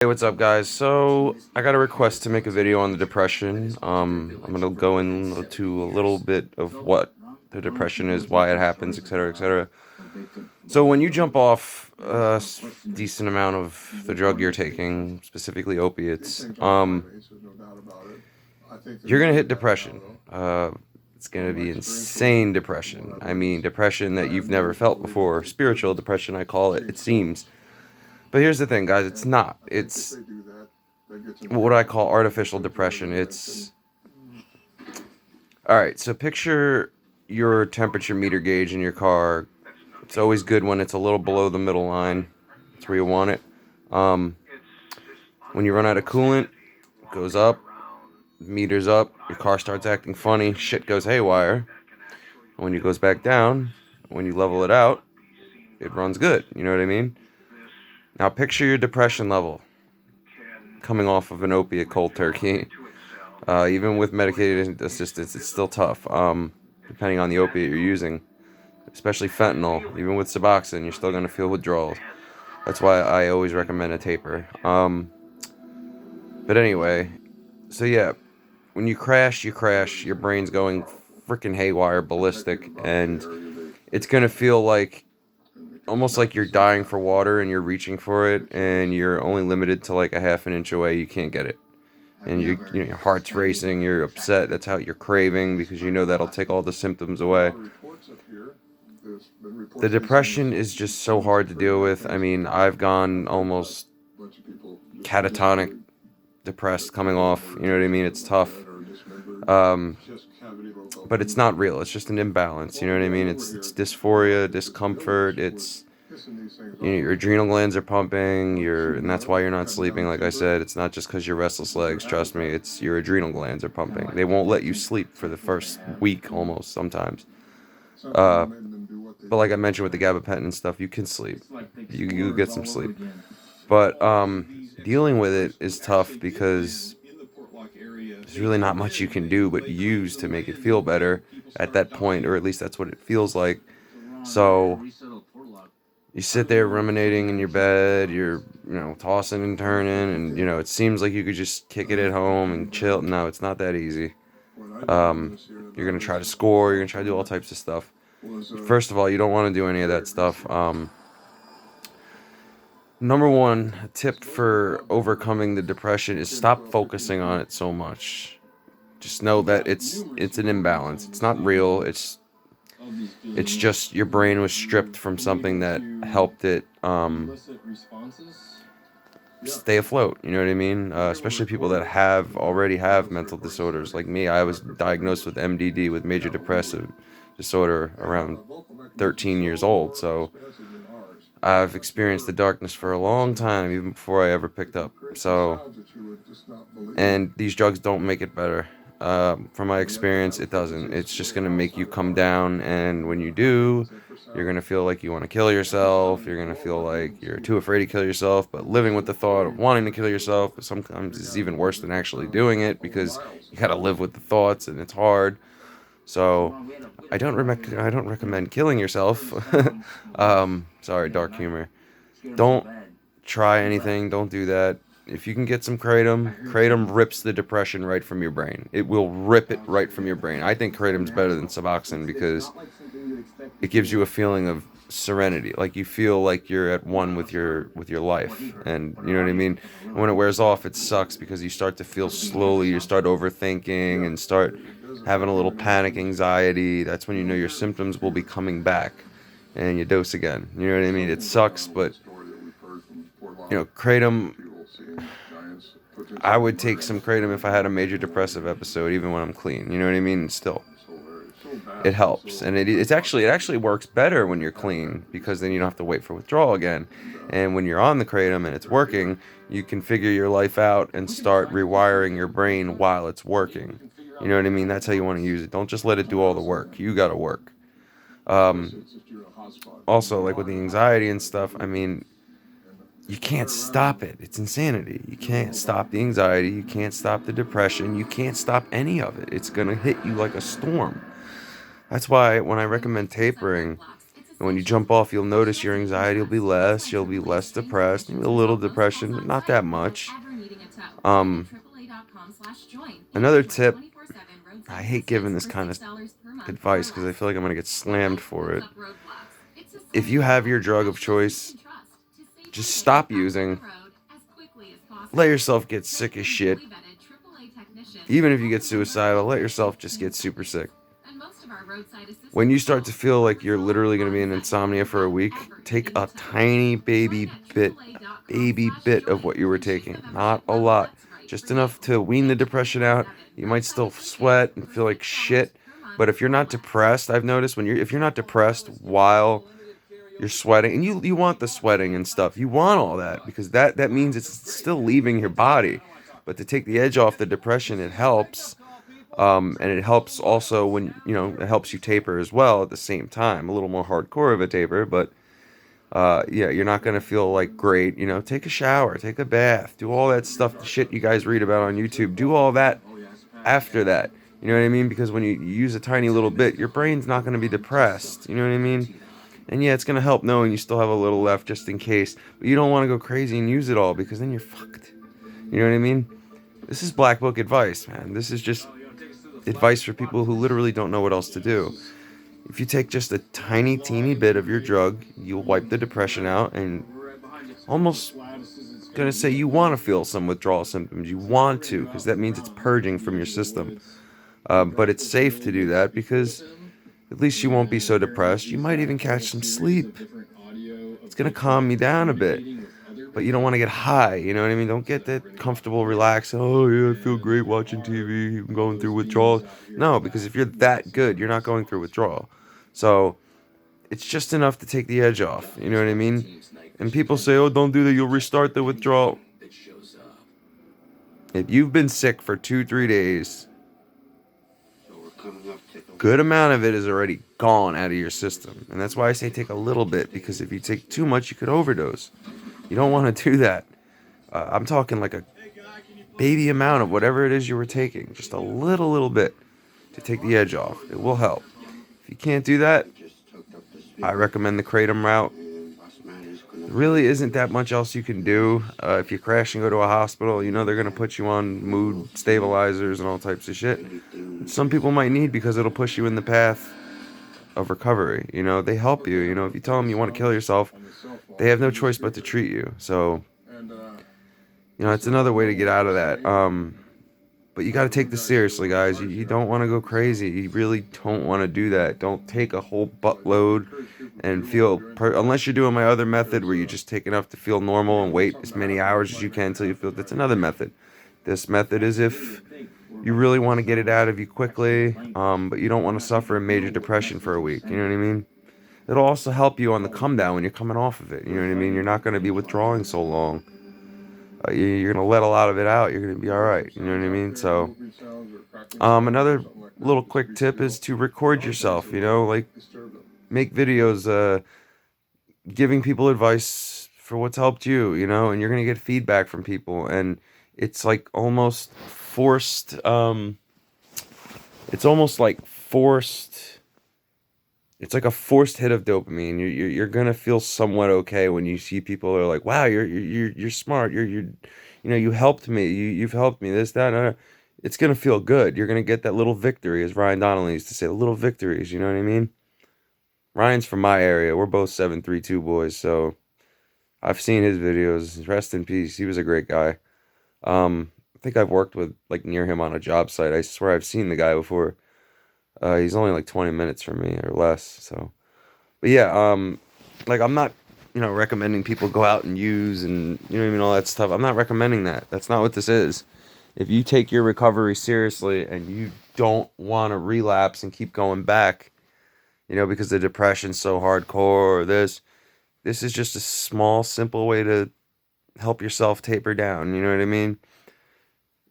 Hey, what's up, guys? So I got a request to make a video on the depression. I'm gonna go into a little bit of what the depression is, why it happens, etc., etc. So when you jump off a decent amount of the drug you're taking, specifically opiates, you're gonna hit depression. It's gonna be insane depression. I mean, depression that you've never felt before. Spiritual depression, I call it. It seems. But here's the thing, guys. It's not. It's what I call artificial depression. It's all right. So picture your temperature meter gauge in your car. It's always good when it's a little below the middle line. That's where you want it. Um, when you run out of coolant, it goes up, meter's up, your car starts acting funny, shit goes haywire. And when it goes back down, when you level it out, it runs good. You know what I mean? Now picture your depression level coming off of an opiate cold turkey. Even with medicated assistance, it's still tough, depending on the opiate you're using, especially fentanyl. Even with Suboxone, you're still going to feel withdrawals. That's why I always recommend a taper. But anyway, so yeah, when you crash, your brain's going freaking haywire, ballistic, and it's going to feel like almost like you're dying for water and you're reaching for it, and you're only limited to like a half an inch away. You can't get it. And your heart's racing, you're upset, that's how you're craving, because you know that'll take all the symptoms away. The depression is just so hard to deal with. I mean, I've gone almost catatonic depressed coming off, you know what I mean? It's tough. But it's not real, it's just an imbalance, you know what I mean? It's dysphoria, discomfort, it's your adrenal glands are pumping, and that's why you're not sleeping. Like I said, it's not just because you're restless legs. Trust me, it's your adrenal glands are pumping. They won't let you sleep for the first week, almost sometimes. But like I mentioned with the gabapentin and stuff, you can sleep. You get some sleep. But dealing with it is tough because there's really not much you can do but use to make it feel better at that point, or at least that's what it feels like. So you sit there ruminating in your bed, you're, tossing and turning, and, it seems like you could just kick it at home and chill. No, it's not that easy. You're going to try to score, you're going to try to do all types of stuff. First of all, you don't want to do any of that stuff. Number one tip for overcoming the depression is stop focusing on it so much. Just know that it's an imbalance. It's not real. It's just your brain was stripped from something that helped it stay afloat. You know what I mean? Especially people that already have mental disorders. Like me, I was diagnosed with MDD, with major depressive disorder, around 13 years old. So I've experienced the darkness for a long time, even before I ever picked up. So, and these drugs don't make it better. From my experience, it doesn't. It's just going to make you come down, and when you do, you're going to feel like you want to kill yourself. You're going to feel like you're too afraid to kill yourself, but living with the thought of wanting to kill yourself sometimes is even worse than actually doing it, because you got to live with the thoughts, and it's hard. So I don't recommend killing yourself. Sorry, dark humor. Don't try anything. Don't do that. If you can get some kratom rips the depression right from your brain. It will rip it right from your brain. I think kratom's better than Suboxone because it gives you a feeling of serenity. Like you feel like you're at one with your life, and you know what I mean. And when it wears off, it sucks because you start to feel slowly. You start overthinking and start having a little panic, anxiety. That's when you know your symptoms will be coming back, and you dose again. You know what I mean? It sucks, but kratom. I would take some kratom if I had a major depressive episode, even when I'm clean. You know what I mean? Still, it helps, and it actually works better when you're clean, because then you don't have to wait for withdrawal again. And when you're on the kratom and it's working, you can figure your life out and start rewiring your brain while it's working. You know what I mean? That's how you want to use it. Don't just let it do all the work. You gotta work. Also, like with the anxiety and stuff, I mean, you can't stop it. It's insanity. You can't stop the anxiety. You can't stop the depression. You can't stop any of it. It's gonna hit you like a storm. That's why when I recommend tapering, And when you jump off, you'll notice your anxiety will be less. You'll be less depressed. Maybe a little depression, but not that much. Another tip, I hate giving this kind of advice because I feel like I'm going to get slammed for it. If you have your drug of choice, just stop using. Let yourself get sick as shit. Even if you get suicidal, let yourself just get super sick. When you start to feel like you're literally going to be in insomnia for a week, take a tiny baby bit of what you were taking. Not a lot. Just enough to wean the depression out. You might still sweat and feel like shit. But if you're not depressed, I've noticed if you're not depressed while you're sweating, and you want the sweating and stuff, you want all that, because that means it's still leaving your body. But to take the edge off the depression, it helps. And it helps also when, it helps you taper as well at the same time. A little more hardcore of a taper, but yeah, you're not going to feel like great. Take a shower, take a bath, do all that stuff, the shit you guys read about on YouTube. Do all that after that. You know what I mean? Because when you use a tiny little bit, your brain's not going to be depressed. You know what I mean? And yeah, it's going to help knowing you still have a little left just in case. But you don't want to go crazy and use it all, because then you're fucked. You know what I mean? This is black book advice, man. This is just advice for people who literally don't know what else to do. If you take just a tiny, teeny bit of your drug, you'll wipe the depression out, and almost gonna say you want to feel some withdrawal symptoms. You want to, because that means it's purging from your system. But it's safe to do that because at least you won't be so depressed. You might even catch some sleep. It's gonna calm you down a bit. But you don't want to get high, you know what I mean? Don't get that comfortable, relaxed. Oh yeah, I feel great watching TV. I'm going through withdrawal. No, because if you're that good, you're not going through withdrawal. So it's just enough to take the edge off. You know what I mean? And people say, "Oh, don't do that. You'll restart the withdrawal." If you've been sick for 2-3 days, good amount of it is already gone out of your system, and that's why I say take a little bit, because if you take too much, you could overdose. You don't want to do that. I'm talking like a baby amount of whatever it is you were taking. Just a little bit to take the edge off. It will help. If you can't do that, I recommend the kratom route. There really isn't that much else you can do. If you crash and go to a hospital, they're going to put you on mood stabilizers and all types of shit. Some people might need, because it'll push you in the path of recovery. They help you. If you tell them you want to kill yourself, they have no choice but to treat you. So, it's another way to get out of that. But you got to take this seriously, guys. You don't want to go crazy. You really don't want to do that. Don't take a whole buttload and unless you're doing my other method where you just take enough to feel normal and wait as many hours as you can until you feel. That's another method. This method is if you really want to get it out of you quickly, but you don't want to suffer a major depression for a week. You know what I mean? It'll also help you on the come down when you're coming off of it. You know what I mean? You're not going to be withdrawing so long. You're going to let a lot of it out. You're going to be all right. You know what I mean? So, another little quick tip is to record yourself, like make videos, giving people advice for what's helped you, and you're going to get feedback from people. And it's like almost forced, it's almost like forced. It's like a forced hit of dopamine. You're gonna feel somewhat okay when you see people are like, "Wow, you're smart. You helped me. You've helped me. This, that." It's gonna feel good. You're gonna get that little victory, as Ryan Donnelly used to say, the little victories. You know what I mean? Ryan's from my area. We're both 732 boys, so I've seen his videos. Rest in peace. He was a great guy. I think I've worked with near him on a job site. I swear I've seen the guy before. He's only like 20 minutes from me or less. So, but yeah, I'm not, recommending people go out and use and, all that stuff. I'm not recommending that. That's not what this is. If you take your recovery seriously and you don't want to relapse and keep going back, because the depression's so hardcore or this is just a small, simple way to help yourself taper down. You know what I mean?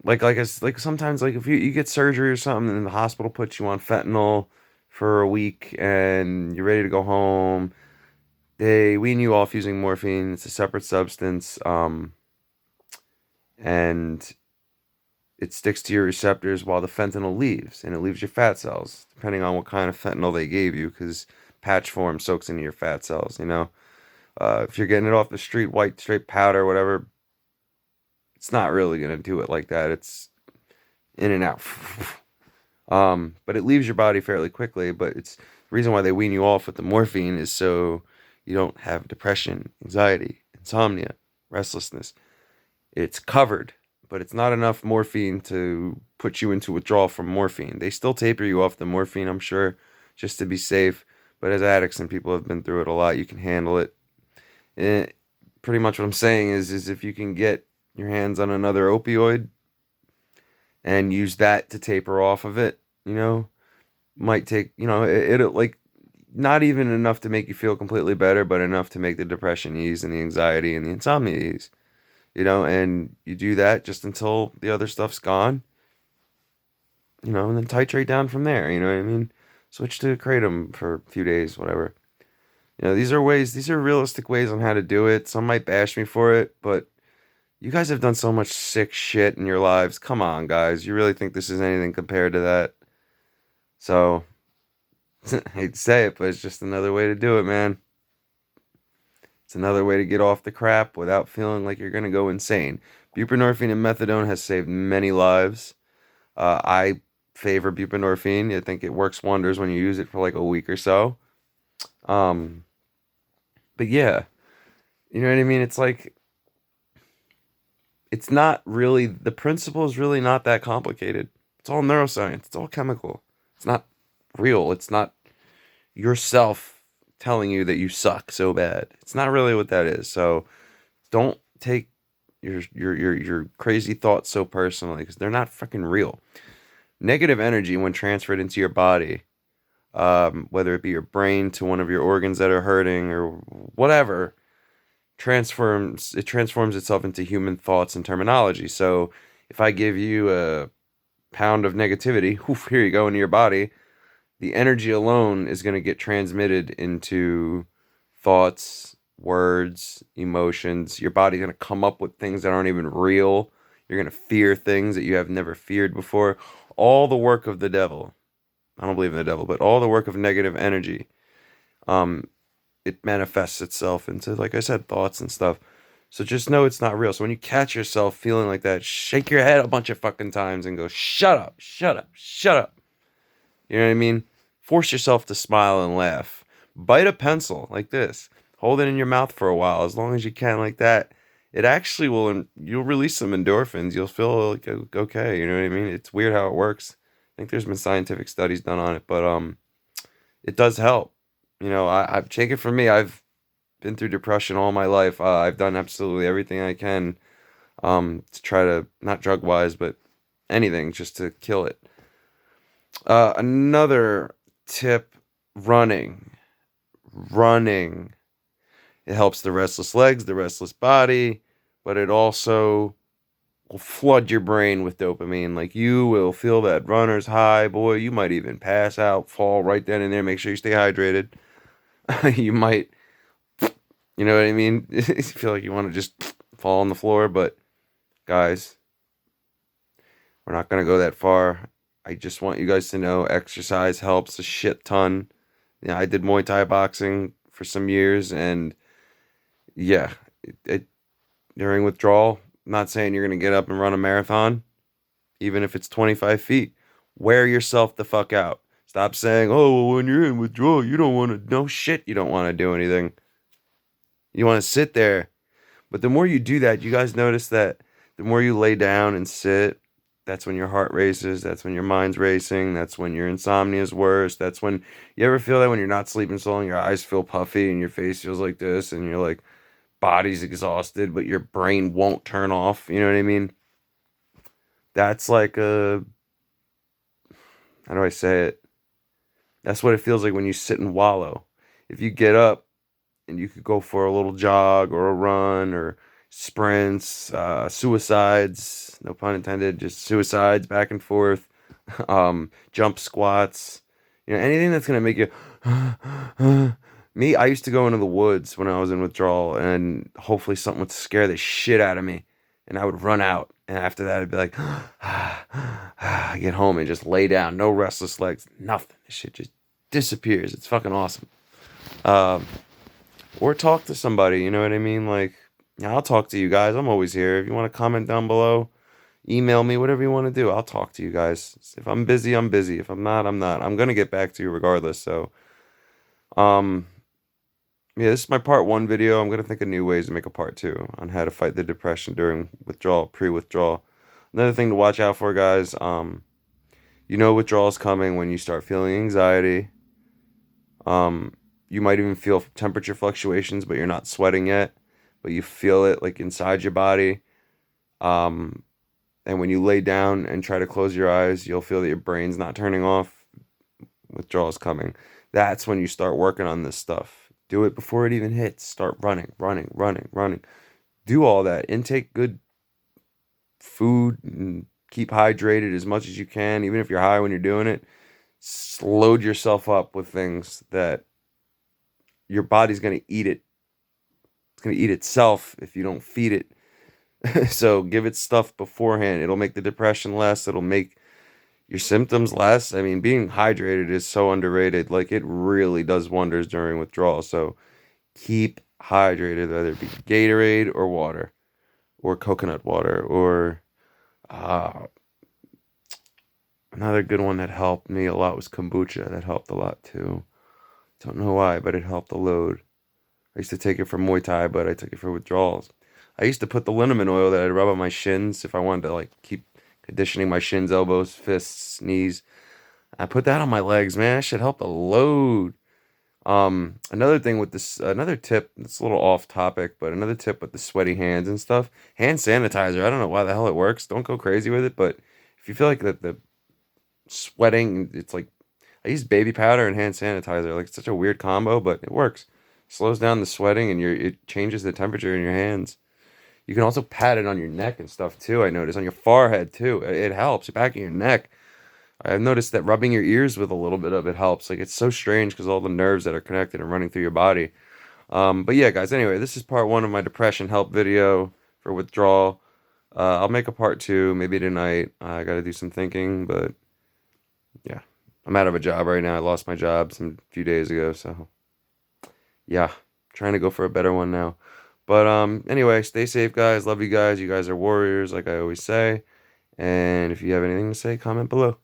Like sometimes, if you get surgery or something and the hospital puts you on fentanyl for a week and you're ready to go home, they wean you off using morphine. It's a separate substance, and it sticks to your receptors while the fentanyl leaves, and it leaves your fat cells, depending on what kind of fentanyl they gave you, because patch form, soaks into your fat cells, you know? If you're getting it off the street, white, straight powder, whatever, it's not really going to do it like that. It's in and out. But it leaves your body fairly quickly. But it's the reason why they wean you off with the morphine is so you don't have depression, anxiety, insomnia, restlessness. It's covered, but it's not enough morphine to put you into withdrawal from morphine. They still taper you off the morphine, I'm sure, just to be safe. But as addicts and people have been through it a lot, you can handle it. And pretty much what I'm saying is if you can get your hands on another opioid and use that to taper off of it, you know, might take, you know, it'll like not even enough to make you feel completely better, but enough to make the depression ease and the anxiety and the insomnia ease, you know, and you do that just until the other stuff's gone, you know, and then titrate down from there, you know what I mean? Switch to kratom for a few days, whatever. You know, these are realistic ways on how to do it. Some might bash me for it, but you guys have done so much sick shit in your lives. Come on, guys. You really think this is anything compared to that? So, I hate to say it, but it's just another way to do it, man. It's another way to get off the crap without feeling like you're going to go insane. Buprenorphine and methadone has saved many lives. I favor buprenorphine. I think it works wonders when you use it for like a week or so. But yeah, you know what I mean? It's like, it's not really, the principle is really not that complicated. It's all neuroscience. It's all chemical. It's not real. It's not yourself telling you that you suck so bad. It's not really what that is. So don't take your crazy thoughts so personally, because they're not freaking real. Negative energy, when transferred into your body, whether it be your brain to one of your organs that are hurting or whatever, transforms itself into human thoughts and terminology. So if I give you a pound of negativity, here you go into your body, the energy alone is going to get transmitted into thoughts, words, emotions. Your body's going to come up with things that aren't even real. You're going to fear things that you have never feared before. All the work of the devil. I don't believe in the devil, but all the work of negative energy. It manifests itself into, like I said, thoughts and stuff. So just know it's not real. So when you catch yourself feeling like that, shake your head a bunch of fucking times and go, shut up, shut up, shut up. You know what I mean? Force yourself to smile and laugh. Bite a pencil like this. Hold it in your mouth for a while, as long as you can, like that. It actually will, you'll release some endorphins. You'll feel like okay. You know what I mean? It's weird how it works. I think there's been scientific studies done on it, but it does help. You know, I've take it from me. I've been through depression all my life. I've done absolutely everything I can to try to, not drug wise, but anything just to kill it. Another tip, running. Running. It helps the restless legs, the restless body, but it also will flood your brain with dopamine. Like, you will feel that runner's high, boy. You might even pass out, fall right then and there. Make sure you stay hydrated. You might, you know what I mean? You feel like you want to just fall on the floor, but guys, we're not going to go that far. I just want you guys to know exercise helps a shit ton. Yeah, I did Muay Thai boxing for some years, and yeah, during withdrawal, I'm not saying you're going to get up and run a marathon, even if it's 25 feet. Wear yourself the fuck out. Stop saying, oh, well, when you're in withdrawal, you don't want to, no shit, you don't want to do anything. You want to sit there. But the more you do that, you guys notice that the more you lay down and sit, that's when your heart races. That's when your mind's racing. That's when your insomnia is worse. That's when, you ever feel that when you're not sleeping so long, your eyes feel puffy and your face feels like this and you're like, body's exhausted, but your brain won't turn off. You know what I mean? That's like how do I say it? That's what it feels like when you sit and wallow. If you get up and you could go for a little jog or a run or sprints, suicides, no pun intended, just suicides back and forth, jump squats, you know, anything that's going to make you, me, I used to go into the woods when I was in withdrawal, and hopefully something would scare the shit out of me, and I would run out, and after that I'd be like, I get home and just lay down, no restless legs, nothing. This shit just disappears. It's fucking awesome. Um, or talk to somebody, you know what I mean? Like, yeah, I'll talk to you guys. I'm always here. If you want to comment down below, email me, whatever you want to do. I'll talk to you guys. If I'm busy, I'm busy. If I'm not, I'm not. I'm gonna get back to you regardless. So, um, yeah, this is my part one video. I'm gonna think of new ways to make a part two on how to fight the depression during withdrawal, pre-withdrawal. Another thing to watch out for, guys. You know withdrawal's coming when you start feeling anxiety. Um, you might even feel temperature fluctuations, but you're not sweating yet, but you feel it like inside your body. Um, and when you lay down and try to close your eyes, you'll feel that your brain's not turning off. Withdrawal's coming. That's when you start working on this stuff. Do it before it even hits. Start running, running, running, running. Do all that. Intake good food and keep hydrated as much as you can, even if you're high when you're doing it. Load yourself up with things that your body's going to eat it. It's going to eat itself if you don't feed it. So give it stuff beforehand. It'll make the depression less. It'll make your symptoms less. I mean, being hydrated is so underrated. Like, it really does wonders during withdrawal. So keep hydrated, whether it be Gatorade or water or coconut water or uh, another good one that helped me a lot was kombucha. That helped a lot too. Don't know why, but it helped a load. I used to take it for Muay Thai, but I took it for withdrawals. I used to put the liniment oil that I'd rub on my shins if I wanted to like keep conditioning my shins, elbows, fists, knees. I put that on my legs, man. That should help a load. Another thing with this, another tip. It's a little off topic, but another tip with the sweaty hands and stuff. Hand sanitizer. I don't know why the hell it works. Don't go crazy with it, but if you feel like the sweating, it's like I use baby powder and hand sanitizer. Like, it's such a weird combo, but it works. Slows down the sweating and it changes the temperature in your hands. You can also pat it on your neck and stuff too. I noticed on your forehead too. It helps. Back of your neck. I've noticed that rubbing your ears with a little bit of it helps. Like, it's so strange because all the nerves that are connected and running through your body. But yeah, guys. Anyway, this is part one of my depression help video for withdrawal. I'll make a part two maybe tonight. I got to do some thinking, but yeah, I'm out of a job right now. I lost my job some few days ago, so yeah, trying to go for a better one now. But anyway, stay safe, guys. Love you guys. You guys are warriors, like I always say. And if you have anything to say, comment below.